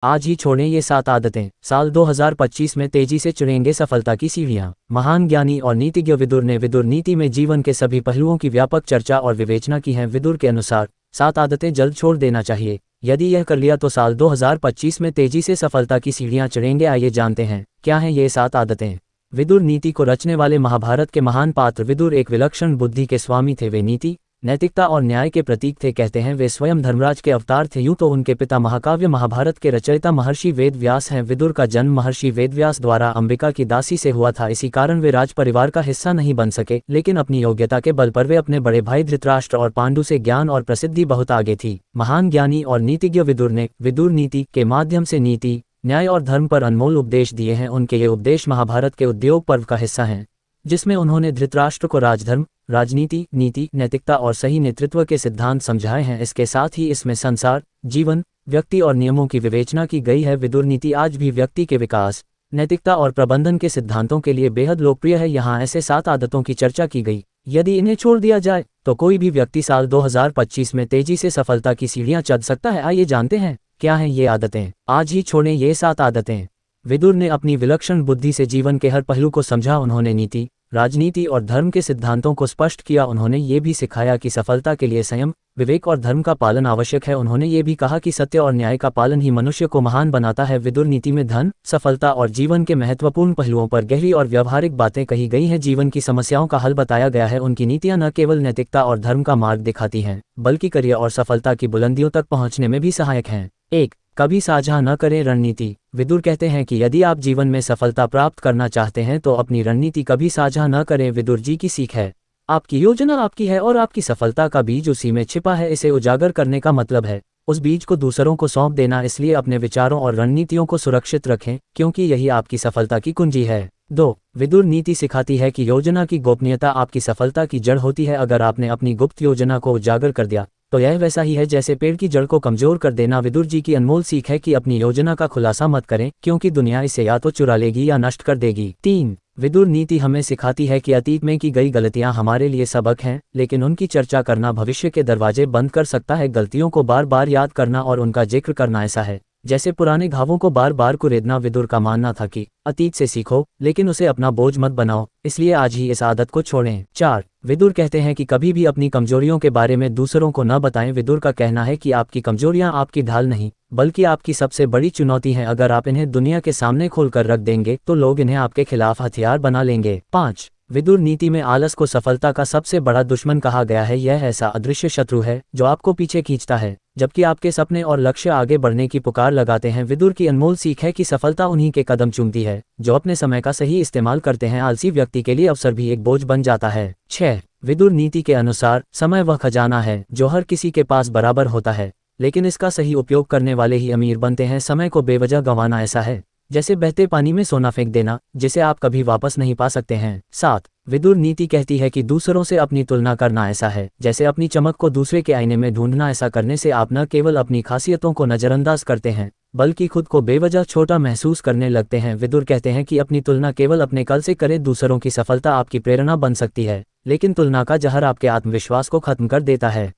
आज ही छोड़ें ये 7 आदतें। साल 2025 में तेजी से चढ़ेंगे सफलता की सीढ़ियां। महान ज्ञानी और नीतिज्ञ विदुर ने विदुर नीति में जीवन के सभी पहलुओं की व्यापक चर्चा और विवेचना की है। विदुर के अनुसार 7 आदतें जल्द छोड़ देना चाहिए। यदि यह कर लिया तो साल 2025 में तेजी से सफलता की सीढ़ियां चढ़ेंगे। आइए जानते हैं क्या हैं ये 7 आदतें। विदुर नीति को रचने वाले महाभारत के महान पात्र विदुर एक विलक्षण बुद्धि के स्वामी थे। वे नीति, नैतिकता और न्याय के प्रतीक थे। कहते हैं वे स्वयं धर्मराज के अवतार थे। यूं तो उनके पिता महाकाव्य महाभारत के रचयिता महर्षि वेद व्यास हैं। विदुर का जन्म महर्षि वेद व्यास द्वारा अंबिका की दासी से हुआ था। इसी कारण वे राज परिवार का हिस्सा नहीं बन सके, लेकिन अपनी योग्यता के बल पर वे अपने बड़े भाई धृतराष्ट्र और पांडु से ज्ञान और प्रसिद्धि बहुत आगे थी। महान ज्ञानी और नीतिज्ञ विदुर ने विदुर नीति के माध्यम से नीति, न्याय और धर्म पर अनमोल उपदेश दिए हैं। उनके ये उपदेश महाभारत के उद्योग पर्व का हिस्सा हैं, जिसमें उन्होंने धृतराष्ट्र को राजधर्म, राजनीति, नीति, नैतिकता और सही नेतृत्व के सिद्धांत समझाए हैं। इसके साथ ही इसमें संसार, जीवन, व्यक्ति और नियमों की विवेचना की गई है। विदुर नीति आज भी व्यक्ति के विकास, नैतिकता और प्रबंधन के सिद्धांतों के लिए बेहद लोकप्रिय है। यहाँ ऐसे 7 आदतों की चर्चा की गई। यदि इन्हें छोड़ दिया जाए तो कोई भी व्यक्ति साल 2025 में तेजी से सफलता की सीढ़ियां चढ़ सकता है। आइए जानते हैं क्या हैं ये आदतें। आज ही छोड़ें ये 7 आदतें। विदुर ने अपनी विलक्षण बुद्धि से जीवन के हर पहलू को समझा। उन्होंने नीति, राजनीति और धर्म के सिद्धांतों को स्पष्ट किया। उन्होंने ये भी सिखाया कि सफलता के लिए संयम, विवेक और धर्म का पालन आवश्यक है। उन्होंने ये भी कहा कि सत्य और न्याय का पालन ही मनुष्य को महान बनाता है। विदुर नीति में धन, सफलता और जीवन के महत्वपूर्ण पहलुओं पर गहरी और व्यवहारिक बातें कही गई हैं। जीवन की समस्याओं का हल बताया गया है। उनकी नीतियां न केवल नैतिकता और धर्म का मार्ग दिखाती हैं, बल्कि करियर और सफलता की बुलंदियों तक पहुंचने में भी सहायक हैं। 1. कभी साझा न करें रणनीति। विदुर कहते हैं कि यदि आप जीवन में सफलता प्राप्त करना चाहते हैं तो अपनी रणनीति कभी साझा न करें। विदुर जी की सीख है, आपकी योजना आपकी है और आपकी सफलता का बीज उसी में छिपा है। इसे उजागर करने का मतलब है उस बीज को दूसरों को सौंप देना। इसलिए अपने विचारों और रणनीतियों को सुरक्षित रखें, क्योंकि यही आपकी सफलता की कुंजी है। 2. विदुर नीति सिखाती है कि योजना की गोपनीयता आपकी सफलता की जड़ होती है। अगर आपने अपनी गुप्त योजना को उजागर कर दिया तो यह वैसा ही है जैसे पेड़ की जड़ को कमजोर कर देना। विदुर जी की अनमोल सीख है कि अपनी योजना का खुलासा मत करें, क्योंकि दुनिया इसे या तो चुरा लेगी या नष्ट कर देगी। 3. विदुर नीति हमें सिखाती है कि अतीत में की गई गलतियां हमारे लिए सबक हैं, लेकिन उनकी चर्चा करना भविष्य के दरवाजे बंद कर सकता है। गलतियों को बार बार याद करना और उनका जिक्र करना ऐसा है जैसे पुराने घावों को बार बार कुरेदना। विदुर का मानना था कि अतीत से सीखो, लेकिन उसे अपना बोझ मत बनाओ। इसलिए आज ही इस आदत को छोड़ें। 4. विदुर कहते हैं कि कभी भी अपनी कमजोरियों के बारे में दूसरों को न बताएं। विदुर का कहना है कि आपकी कमजोरियां आपकी ढाल नहीं, बल्कि आपकी सबसे बड़ी चुनौती हैं। अगर आप इन्हें दुनिया के सामने खोलकर रख देंगे तो लोग इन्हें आपके खिलाफ हथियार बना लेंगे। 5. विदुर नीति में आलस को सफलता का सबसे बड़ा दुश्मन कहा गया है। यह ऐसा अदृश्य शत्रु है जो आपको पीछे खींचता है, जबकि आपके सपने और लक्ष्य आगे बढ़ने की पुकार लगाते हैं। विदुर की अनमोल सीख है कि सफलता उन्हीं के कदम चूमती है जो अपने समय का सही इस्तेमाल करते हैं। आलसी व्यक्ति के लिए अवसर भी एक बोझ बन जाता है। 6. विदुर नीति के अनुसार समय वह खजाना है जो हर किसी के पास बराबर होता है, लेकिन इसका सही उपयोग करने वाले ही अमीर बनते हैं। समय को बेवजह गंवाना ऐसा है जैसे बहते पानी में सोना फेंक देना, जिसे आप कभी वापस नहीं पा सकते हैं। 7. विदुर नीति कहती है कि दूसरों से अपनी तुलना करना ऐसा है जैसे अपनी चमक को दूसरे के आईने में ढूंढना। ऐसा करने से आप न केवल अपनी खासियतों को नजरअंदाज करते हैं, बल्कि खुद को बेवजह छोटा महसूस करने लगते हैं। विदुर कहते हैं कि अपनी तुलना केवल अपने कल से करें। दूसरों की सफलता आपकी प्रेरणा बन सकती है, लेकिन तुलना का जहर आपके आत्मविश्वास को खत्म कर देता है।